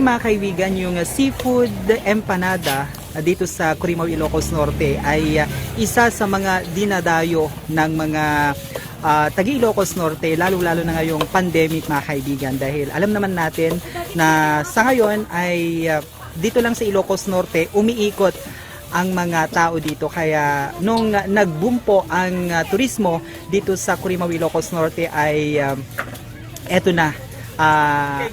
mga kaibigan, yung seafood empanada dito sa Corimao, Ilocos Norte ay isa sa mga dinadayo ng mga taga Ilocos Norte, lalo-lalo na ngayong pandemic mga kaibigan, dahil alam naman natin na sa ngayon ay dito lang sa Ilocos Norte umiikot ang mga tao dito, kaya nung nag-boom po ang turismo dito sa Corimao, Ilocos Norte ay eto na.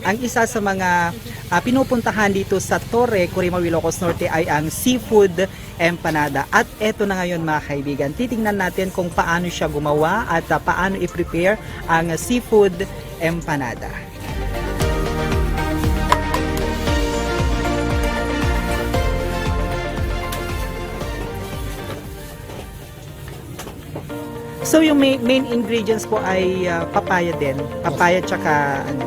Ang isa sa mga pinupuntahan dito sa Torre, Corimao, Ilocos Norte ay ang seafood empanada. At eto na ngayon mga kaibigan, titingnan natin kung paano siya gumawa at paano i-prepare ang seafood empanada. So yung main ingredients po ay papaya din. Papaya tsaka ano.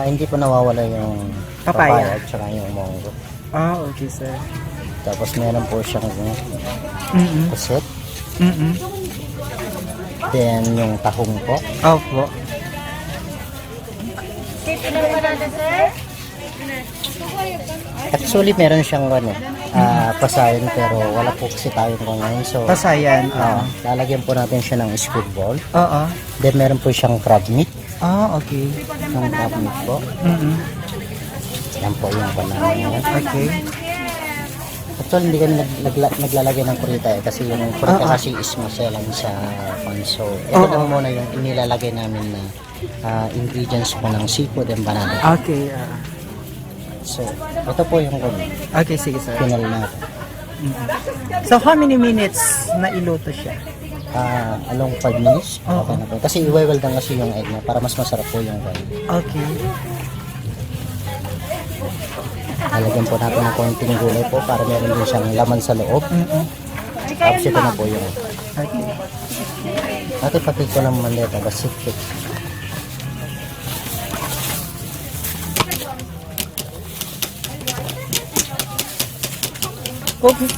Hindi po nawawala yung papaya at saka yung mongo. Okay sir. Tapos meron po siyang puset. Then yung tahong po. Opo. Actually meron siyang pasayan pero wala po kasi tayo ngayon. So Pasayan. lalagyan po natin siya ng squid ball. Oo. Then meron po siyang crab meat. Okay. Yung crab meat po. Yan po yung banana niya. Okay. Actually hindi kami naglalagay ng kurita kasi yung kurita kasi is maselan sa pan. So ito lang muna yung inilalagay namin na ingredients po ng seafood and banana. Okay. So ito po yung Okay, sige sir. final natin. So how many minutes na iluto siya? Along 5 minutes. Okay na po. Kasi i-well lang kasi yung egg na para mas masarap po yung egg. Okay. Lalagyan po natin ng konting gulay po para meron din siyang laman sa loob. Tapos ito na po yung egg. Okay. Natin patik ko ng mandeta, basik.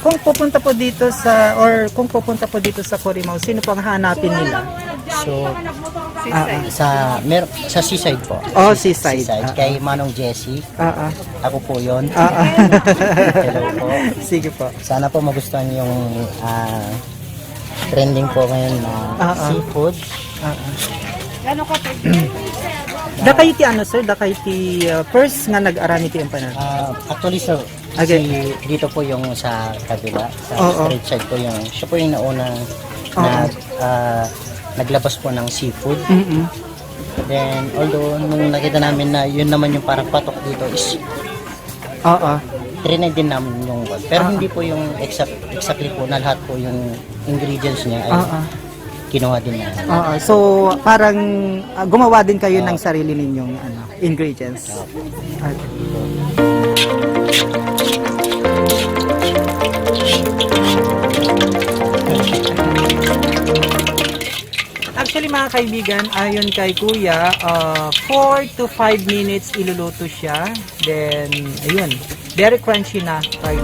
Kung pupunta po dito sa Corimao, sino po ang hanapin nila? So, sa seaside po. Seaside. Kay Manong Jessie. Ako po yun. Hello po. Sige po. Sana po magustuhan yung trending po ngayon na seafood. Dakayti ano sir? Dakayti first nga nag-arami ti empanada. Actually sir, kasi dito po yung sa kabila, sa street side po yung, siya po yung nauna naglabas po ng seafood. Then, although nung nakita namin na yun naman yung parang patok dito is trinay din namin yung one. Pero hindi po yung exactly po na lahat po yung ingredients niya ay kinuha din namin. So, parang gumawa din kayo ng sarili ninyong ingredients. Actually mga kaibigan, ayon kay Kuya, 4 to 5 minutes iluluto siya. Then, ayun, very crunchy na. Pag